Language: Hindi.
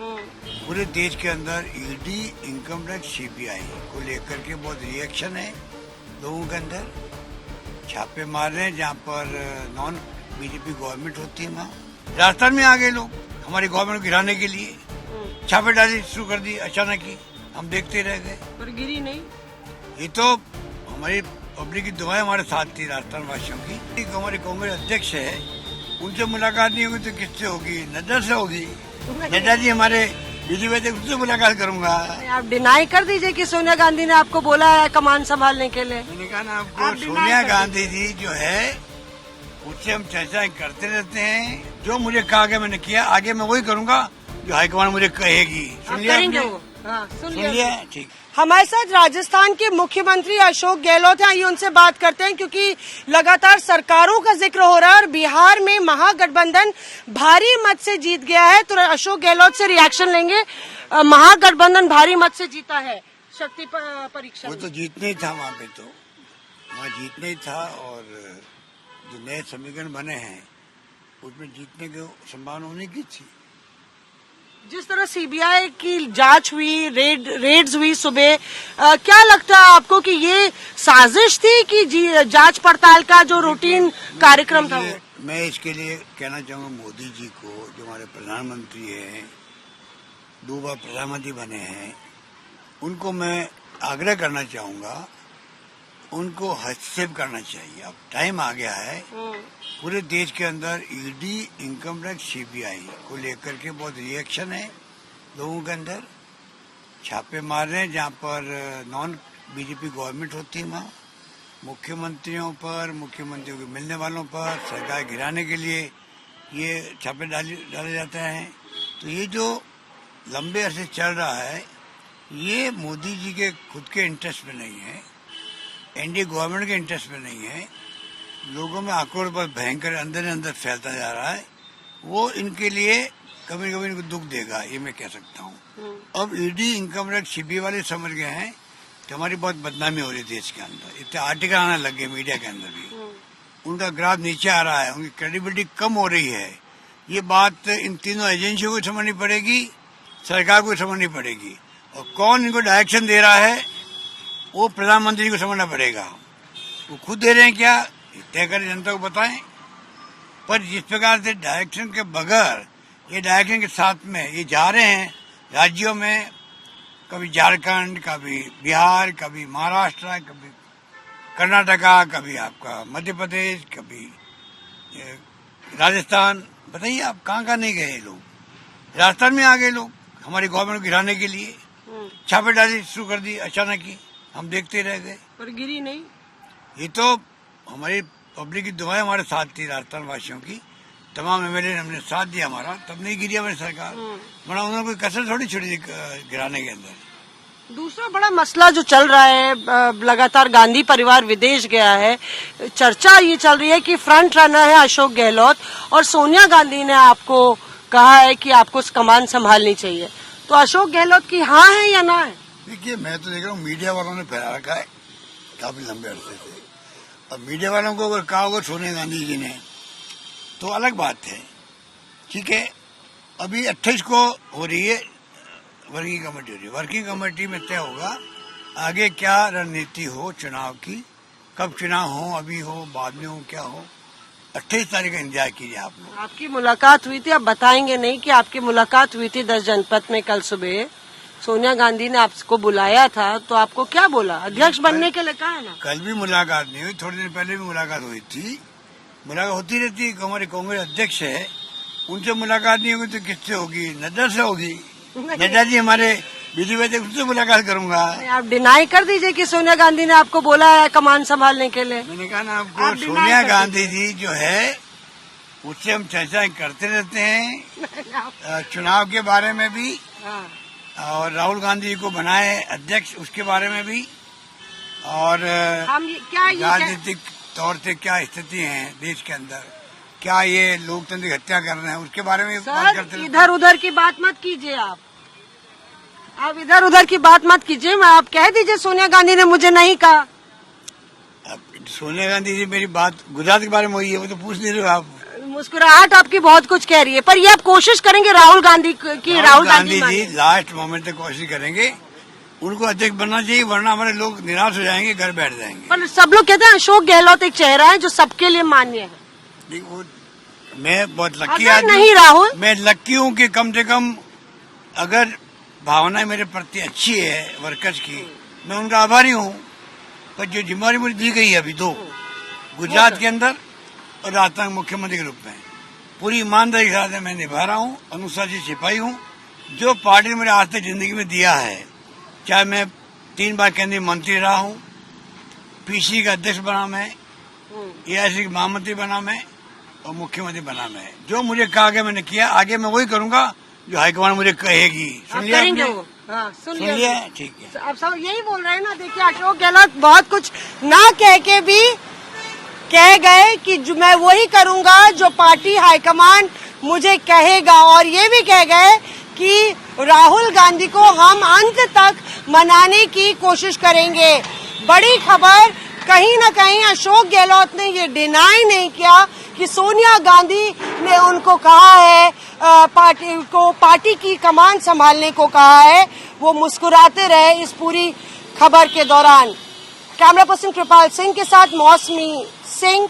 पूरे देश के अंदर ईडी, इनकम टैक्स, सीबीआई को लेकर के बहुत रिएक्शन है लोगों के अंदर। छापे मार रहे हैं जहाँ पर नॉन बीजेपी गवर्नमेंट होती है वहाँ। राजस्थान में आ गए लोग हमारी गवर्नमेंट को गिराने के लिए, छापे डाली शुरू कर दी अचानक ही, हम देखते रह गए पर गिरी नहीं। ये तो हमारी पब्लिक की दुआएं हमारे साथ थी राजस्थान वासियों की। हमारे कांग्रेस अध्यक्ष है, उनसे मुलाकात नहीं होगी तो किससे होगी? नड्डा से होगी। नड्डा जी हमारे बीजेपी अध्यक्ष, उनसे मुलाकात करूंगा। आप डिनाई कर दीजिए कि सोनिया गांधी ने आपको बोला है कमान संभालने के लिए। मैंने कहा ना आपको, सोनिया गांधी जी जो है उससे हम चर्चा करते रहते हैं। जो मुझे कहा गया मैंने किया, आगे मैं वही करूंगा जो हाईकमान मुझे कहेगी। सुन लिया? ठीक। हमारे साथ राजस्थान के मुख्यमंत्री अशोक गहलोत हैं, आइए उनसे बात करते हैं क्योंकि लगातार सरकारों का जिक्र हो रहा है और बिहार में महागठबंधन भारी मत से जीत गया है। तो अशोक गहलोत से रिएक्शन लेंगे। महागठबंधन भारी मत से जीता है शक्ति परीक्षा। वो तो जीतना ही था, वहाँ पे तो वहाँ जीतना ही था। और जो नए समीकरण बने हैं उसमें जीतने की संभावना होने की थी। जिस तरह सीबीआई की जांच हुई, रेड्स हुई सुबह, क्या लगता है आपको कि ये साजिश थी कि जांच पड़ताल का जो रूटीन कार्यक्रम था वो? मैं इसके लिए कहना चाहूँगा मोदी जी को, जो हमारे प्रधानमंत्री हैं, 2 बार प्रधानमंत्री बने हैं, उनको मैं आग्रह करना चाहूँगा उनको हस्तक्षेप करना चाहिए। अब टाइम आ गया है। पूरे देश के अंदर ईडी, इनकम टैक्स, सीबीआई को लेकर के बहुत रिएक्शन है लोगों के अंदर। छापे मार रहे हैं जहाँ पर नॉन बीजेपी गवर्नमेंट होती है वहाँ। मुख्यमंत्रियों पर, मुख्यमंत्रियों के मिलने वालों पर सरकार गिराने के लिए ये छापे डाले जाते हैं। तो ये जो लंबे अरसे चल रहा है, ये मोदी जी के खुद के इंटरेस्ट में नहीं है, एनडीए गवर्नमेंट के इंटरेस्ट में नहीं है। लोगों में आक्रोश बहुत भयंकर अंदर फैलता जा रहा है। वो इनके लिए कभी कभी इनको दुख देगा, ये मैं कह सकता हूँ। अब ईडी, इनकम टैक्स, सीबीआई वाले समझ गए हैं कि हमारी बहुत बदनामी हो रही है देश के अंदर। इतने आर्टिकल आने लग गए मीडिया के अंदर भी, उनका ग्राफ नीचे आ रहा है, उनकी क्रेडिबिलिटी कम हो रही है। ये बात इन तीनों एजेंसियों को समझनी पड़ेगी, सरकार को समझनी पड़ेगी। और कौन इनको डायरेक्शन दे रहा है वो प्रधानमंत्री को समझना पड़ेगा। वो खुद दे रहे हैं क्या, तय कर जनता को बताएं। पर जिस प्रकार से डायरेक्शन के बगैर, ये डायरेक्शन के साथ में ये जा रहे हैं राज्यों में, कभी झारखंड, कभी बिहार, कभी महाराष्ट्र, कभी कर्नाटका, कभी आपका मध्य प्रदेश, कभी राजस्थान। बताइए आप कहाँ नहीं गए लोग? राजस्थान में आ गए लोग हमारी गवर्नमेंट को गिराने के लिए, छापे डाली शुरू कर दी अचानक ही, हम देखते रह गए पर गिरी नहीं। ये तो हमारी पब्लिक की दुआएं हमारे साथ थी राजस्थान वासियों की। तमाम एमएलए ने हमने साथ दिया हमारा, तब नहीं गिरी हमारी सरकार। बड़ा उन्होंने कोई कसर थोड़ी छोड़ी गिराने के अंदर। दूसरा बड़ा मसला जो चल रहा है, लगातार गांधी परिवार विदेश गया है, चर्चा ये चल रही है कि फ्रंट रनर है अशोक गहलोत और सोनिया गांधी ने आपको कहा है कि आपको कमान संभालनी चाहिए। तो अशोक गहलोत की हाँ है या ना है? देखिए, मैं तो देख रहा हूँ मीडिया वालों ने फैला रखा है काफी लंबे अरसे से। अब मीडिया वालों को अगर कहा होगा सोनिया गांधी जी ने तो अलग बात है, ठीक है। अभी 28 को हो रही है वर्किंग कमेटी, हो रही है। वर्किंग कमेटी में तय होगा आगे क्या रणनीति हो चुनाव की, कब चुनाव हो, अभी हो, बाद में हो, क्या हो। 28 तारीख का इंतजार कीजिए आप लोग। आपकी मुलाकात हुई थी, आप बताएंगे नहीं कि आपकी मुलाकात हुई थी 10 जनपद में कल सुबह? सोनिया गांधी ने आपको बुलाया था तो आपको क्या बोला? अध्यक्ष बनने के लिए कहा ना? कल भी मुलाकात नहीं हुई, थोड़े दिन पहले भी मुलाकात हुई थी। मुलाकात होती रहती है। हमारे कांग्रेस अध्यक्ष है, उनसे मुलाकात नहीं होगी तो किससे होगी? नड्डा से होगी। नड्डा जी हमारे बीजेपी अध्यक्ष, उनसे मुलाकात करूंगा। आप डिनाई कर दीजिए कि सोनिया गांधी ने आपको बोला है कमान संभालने के लिए। मैंने कहा ना आपको, सोनिया गांधी जी जो है उससे हम चर्चा करते रहते हैं, चुनाव के बारे में भी, और राहुल गांधी जी को बनाए अध्यक्ष उसके बारे में भी, और राजनीतिक तौर से क्या स्थिति है देश के अंदर, क्या ये लोकतंत्र हत्या कर रहे हैं, उसके बारे में बात करते हैं। इधर उधर की बात मत कीजिए आप इधर उधर की बात मत कीजिए। मैं आप कह दीजिए सोनिया गांधी ने मुझे नहीं कहा। अब सोनिया गांधी जी मेरी बात गुजरात के बारे में हुई है, वो तो पूछ नहीं रहे हो आप। मुस्कुराहट आपकी बहुत कुछ कह रही है, पर ये आप कोशिश करेंगे राहुल गांधी की, राहुल गांधी जी लास्ट मोमेंट तक कोशिश करेंगे, उनको अध्यक्ष बनना चाहिए, वरना हमारे लोग निराश हो जाएंगे, घर बैठ जाएंगे। पर सब लोग कहते हैं अशोक गहलोत एक चेहरा है जो सबके लिए मान्य है। नहीं, वो मैं बहुत लक्की अगर आदमी, नहीं राहुल, मैं लक्की हूँ कि कम से कम अगर भावना मेरे प्रति अच्छी है वर्कर्स की, मैं उनका आभारी हूँ। पर जो जिम्मेवारी मुझे दी गई है अभी दो, गुजरात के अंदर और राजस्थान मुख्यमंत्री के रूप में, पूरी ईमानदारी के साथ मैं निभा रहा हूँ, अनुशासित सिपाही हूँ। जो पार्टी ने मुझे आज तक जिंदगी में दिया है, चाहे मैं 3 बार केंद्रीय मंत्री रहा हूँ, पीसी का अध्यक्ष बना मैं, एआईसी का महामंत्री बना मैं और मुख्यमंत्री बना मैं। जो मुझे कहा गया मैंने किया, आगे मैं वही करूंगा जो हाईकमान मुझे कहेगी। सुन लिया करेंगे आपने? वो। हाँ, सुन सुन लिया। लिया, ठीक है। अब सब यही बोल रहे हैं ना। देखिए अशोक गहलोत बहुत कुछ ना कह के भी कह गए कि जो मैं वही करूंगा जो पार्टी हाईकमान मुझे कहेगा, और ये भी कह गए कि राहुल गांधी को हम अंत तक मनाने की कोशिश करेंगे। बड़ी खबर, कहीं ना कहीं अशोक गहलोत ने ये डिनाई नहीं किया कि सोनिया गांधी ने उनको कहा है, पार्टी की कमान संभालने को कहा है। वो मुस्कुराते रहे इस पूरी खबर के दौरान। कैमरा पर्सन कृपाल सिंह के साथ मौसमी सिंह।